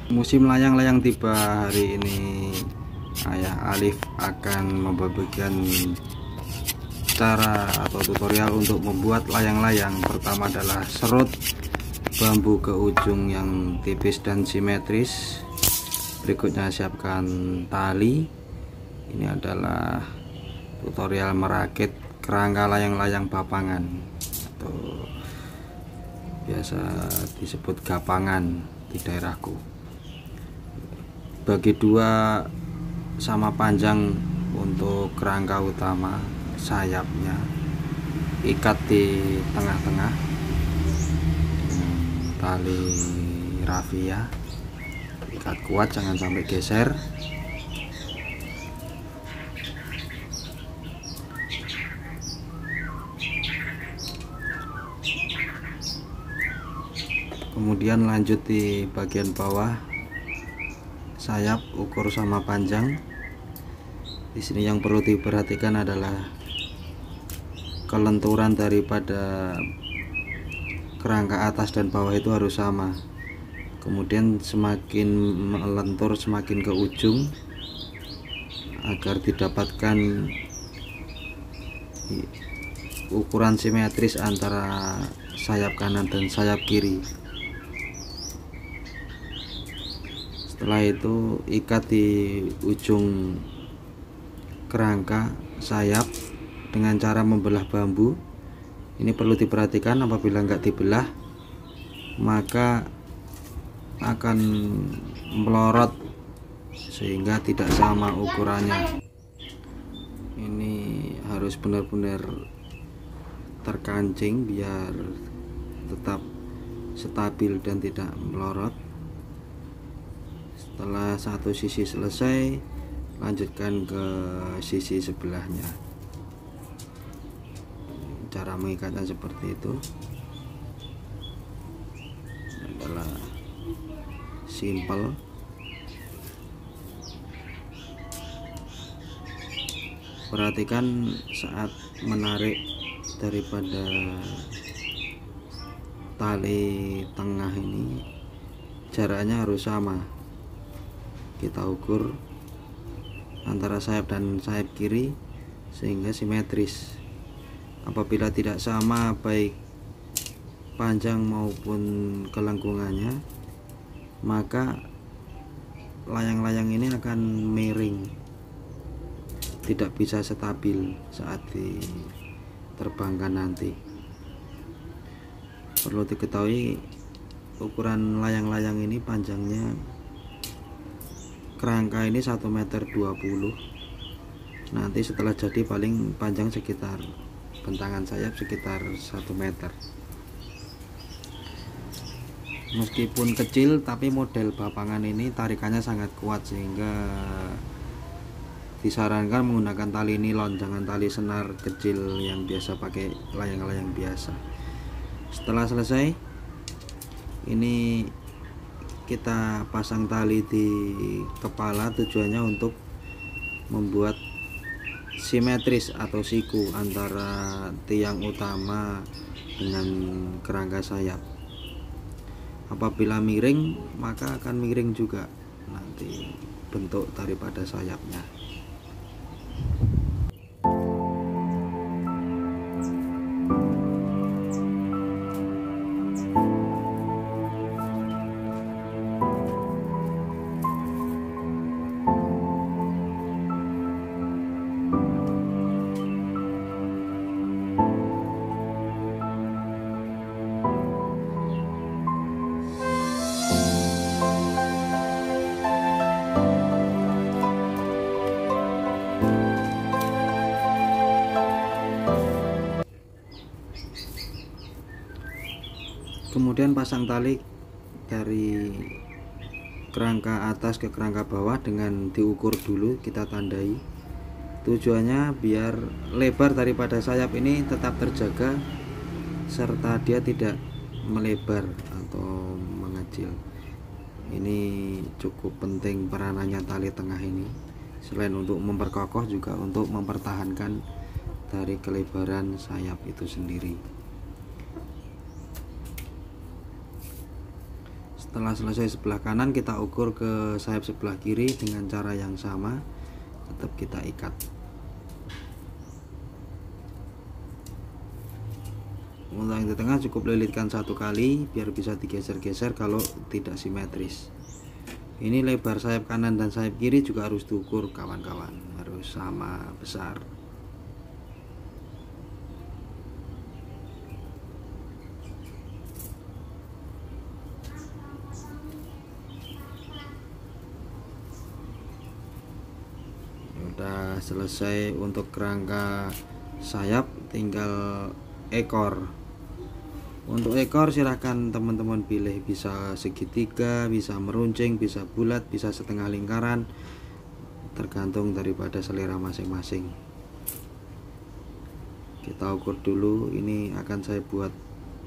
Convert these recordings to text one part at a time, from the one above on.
Musim layang-layang tiba. Hari ini Ayah Alif akan membagikan cara atau tutorial untuk membuat layang-layang. Pertama adalah serut bambu ke ujung yang tipis dan simetris. Berikutnya siapkan tali. Ini adalah tutorial merakit kerangka layang-layang bapangan atau biasa disebut gapangan di daerahku. Bagi dua sama panjang untuk kerangka utama sayapnya, ikat di tengah-tengah tali rafia, ikat kuat jangan sampai geser. Kemudian lanjut di bagian bawah sayap, ukur sama panjang. Di sini yang perlu diperhatikan adalah kelenturan daripada kerangka atas dan bawah itu harus sama. Kemudian semakin melentur semakin ke ujung agar didapatkan ukuran simetris antara sayap kanan dan sayap kiri. Setelah itu ikat di ujung kerangka sayap dengan cara membelah bambu. Ini perlu diperhatikan, apabila nggak dibelah maka akan melorot sehingga tidak sama ukurannya. Ini harus benar-benar terkancing biar tetap stabil dan tidak melorot. Setelah satu sisi selesai, lanjutkan ke sisi sebelahnya. Cara mengikatnya seperti itu. Ini adalah simple. Perhatikan saat menarik daripada tali tengah ini, jaraknya harus sama. Kita ukur antara sayap dan sayap kiri sehingga simetris. Apabila tidak sama baik panjang maupun kelengkungannya, maka layang-layang ini akan miring, tidak bisa stabil saat diterbangkan nanti. Perlu diketahui ukuran layang-layang ini panjangnya, kerangka ini 1,20 meter. Nanti setelah jadi paling panjang sekitar bentangan sayap sekitar 1 meter. Meskipun kecil tapi model bapangan ini tarikannya sangat kuat sehingga disarankan menggunakan tali nilon, jangan tali senar kecil yang biasa pakai layang-layang biasa. Setelah selesai, ini kita pasang tali di kepala, tujuannya untuk membuat simetris atau siku antara tiang utama dengan kerangka sayap. Apabila miring maka akan miring juga nanti bentuk daripada sayapnya. Kemudian pasang tali dari kerangka atas ke kerangka bawah dengan diukur dulu, kita tandai. Tujuannya biar lebar daripada sayap ini tetap terjaga serta dia tidak melebar atau mengecil. Ini cukup penting peranannya tali tengah ini, selain untuk memperkokoh juga untuk mempertahankan dari kelebaran sayap itu sendiri. Setelah selesai sebelah kanan, kita ukur ke sayap sebelah kiri dengan cara yang sama, tetap kita ikat. Untuk yang di tengah cukup lilitkan 1 kali biar bisa digeser-geser kalau tidak simetris. Ini lebar sayap kanan dan sayap kiri juga harus diukur kawan-kawan, harus sama besar. Udah selesai untuk kerangka sayap, tinggal ekor. Untuk ekor silahkan teman-teman pilih, bisa segitiga, bisa meruncing, bisa bulat, bisa setengah lingkaran, tergantung daripada selera masing-masing. Kita ukur dulu. Ini akan saya buat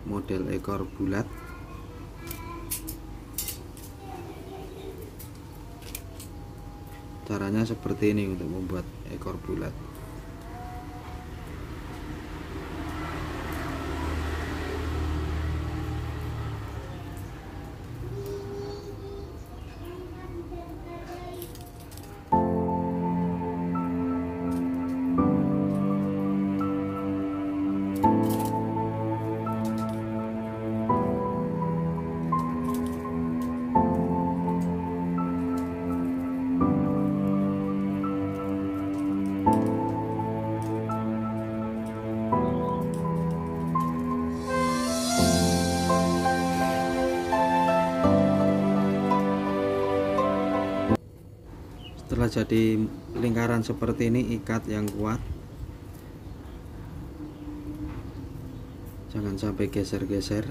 model ekor bulat. Caranya seperti ini untuk membuat ekor bulat. Setelah jadi lingkaran seperti ini, ikat yang kuat, jangan sampai geser-geser.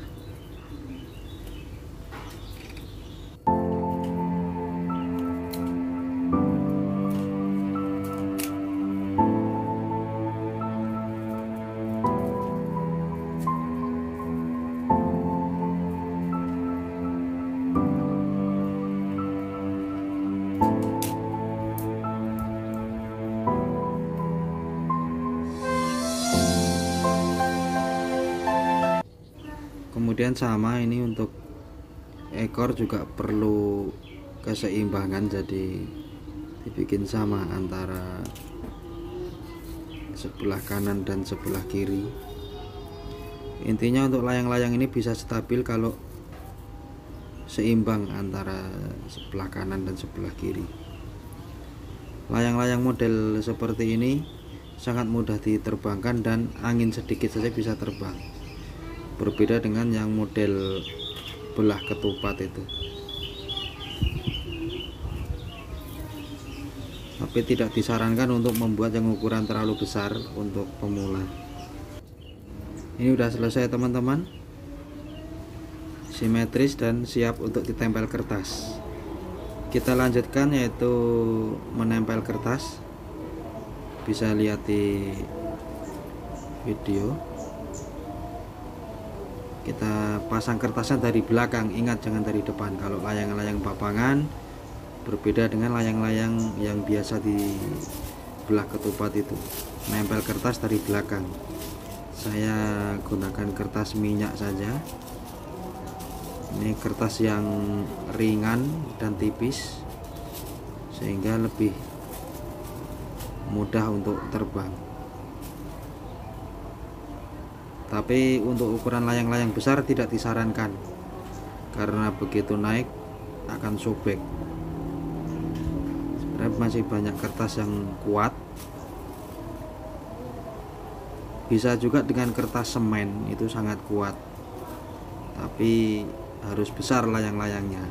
Kemudian sama ini untuk ekor juga perlu keseimbangan, jadi dibikin sama antara sebelah kanan dan sebelah kiri. Intinya untuk layang-layang ini bisa stabil kalau seimbang antara sebelah kanan dan sebelah kiri. Layang-layang model seperti ini sangat mudah diterbangkan dan angin sedikit saja bisa terbang. Berbeda dengan yang model belah ketupat itu. Tapi tidak disarankan untuk membuat yang ukuran terlalu besar untuk pemula. Ini udah selesai teman-teman, simetris dan siap untuk ditempel kertas. Kita lanjutkan yaitu menempel kertas. Bisa lihat di video. Kita pasang kertasnya dari belakang, ingat jangan dari depan. Kalau layang-layang papangan berbeda dengan layang-layang yang biasa di belah ketupat itu, nempel kertas dari belakang. Saya gunakan kertas minyak saja. Ini kertas yang ringan dan tipis sehingga lebih mudah untuk terbang. Tapi untuk ukuran layang-layang besar tidak disarankan karena begitu naik akan sobek. Sebenarnya masih banyak kertas yang kuat. Bisa juga dengan kertas semen, itu sangat kuat. Tapi harus besar layang-layangnya.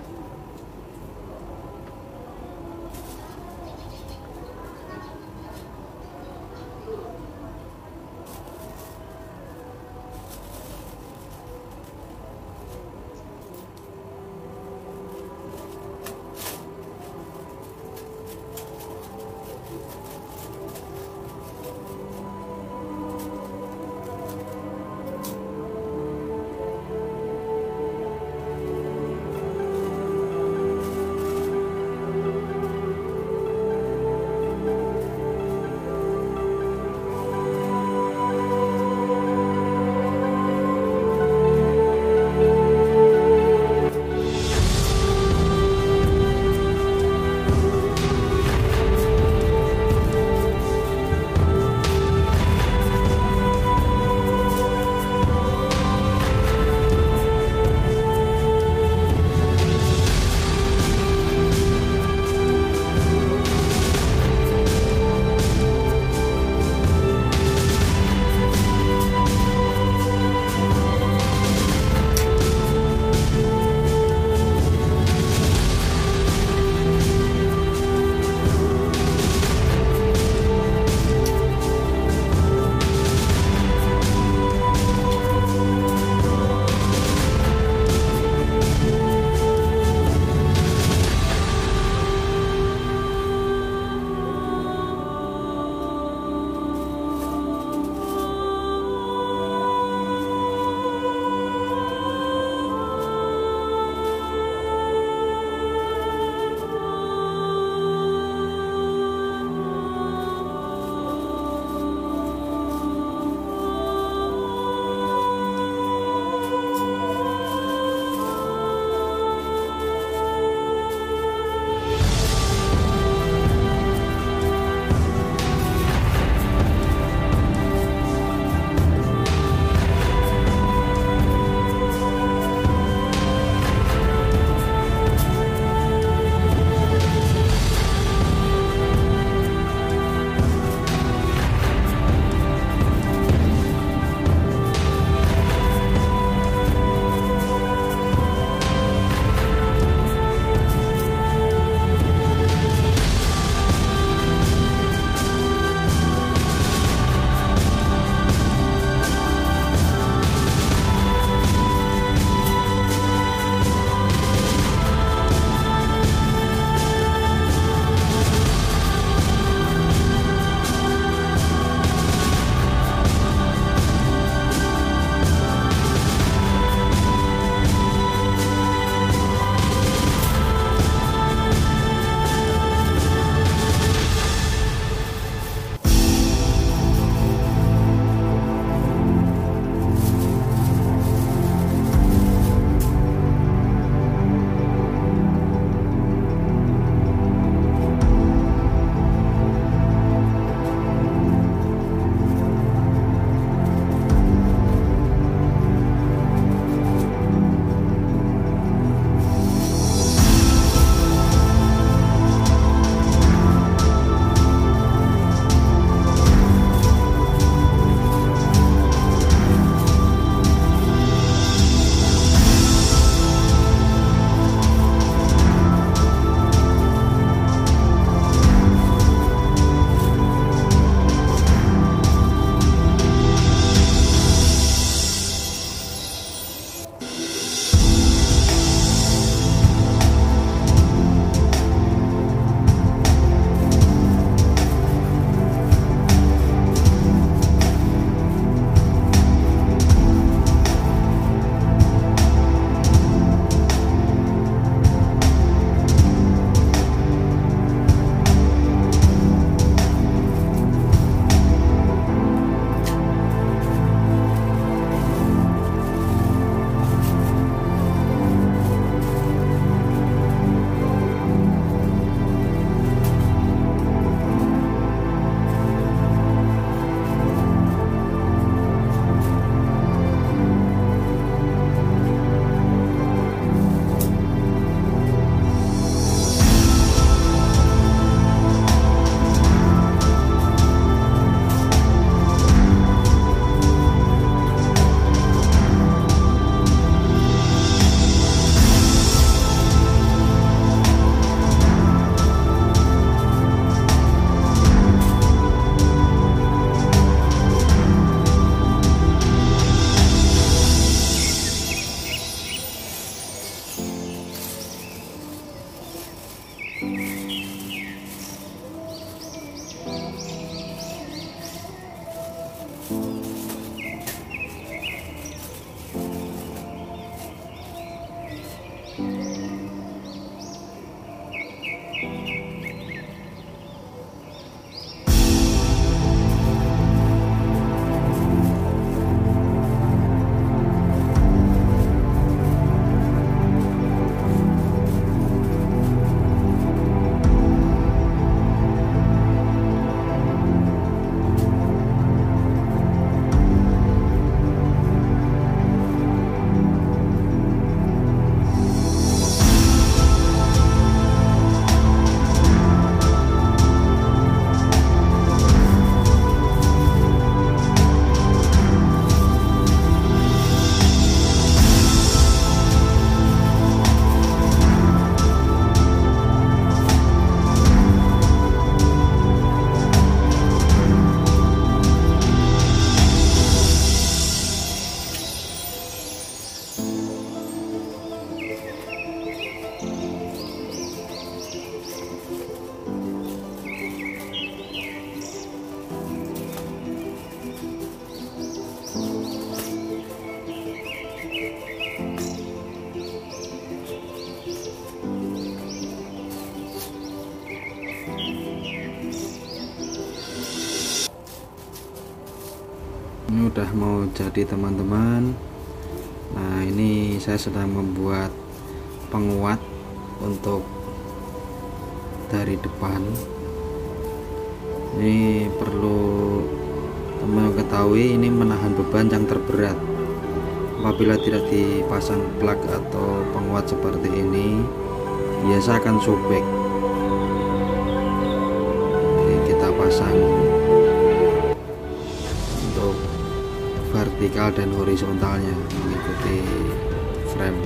Ini udah mau jadi teman-teman. Nah, ini saya sedang membuat penguat untuk dari depan. Ini perlu teman ketahui, ini menahan beban yang terberat. Apabila tidak dipasang plug atau penguat seperti ini, biasa akan sobek. Jadi kita pasang untuk vertikal dan horizontalnya mengikuti frame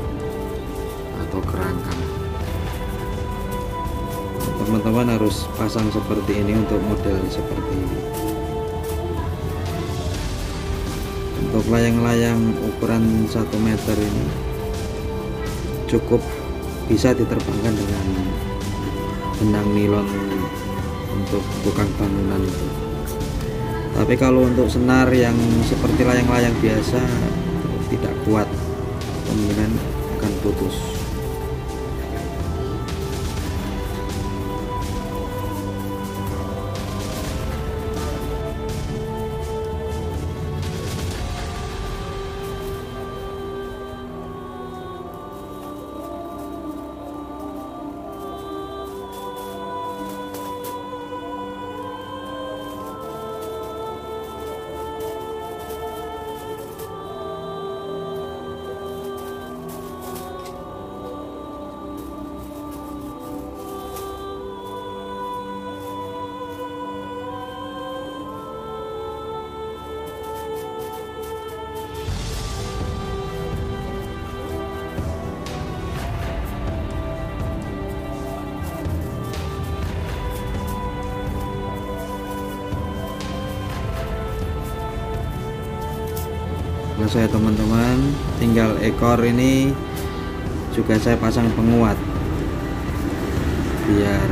atau kerangka. Teman-teman harus pasang seperti ini untuk model seperti ini. Untuk layang-layang ukuran 1 meter ini cukup bisa diterbangkan dengan benang nilon untuk tukang bangunan itu. Tapi kalau untuk senar yang seperti layang-layang biasa tidak kuat, kemungkinan akan putus. Selesai teman-teman, tinggal ekor ini juga saya pasang penguat biar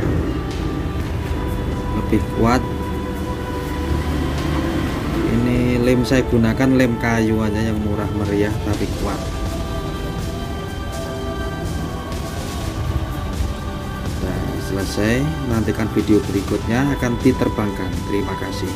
lebih kuat. Ini lem saya gunakan lem kayu aja yang murah meriah tapi kuat. Nah, selesai, nantikan video berikutnya akan diterbangkan. Terima kasih.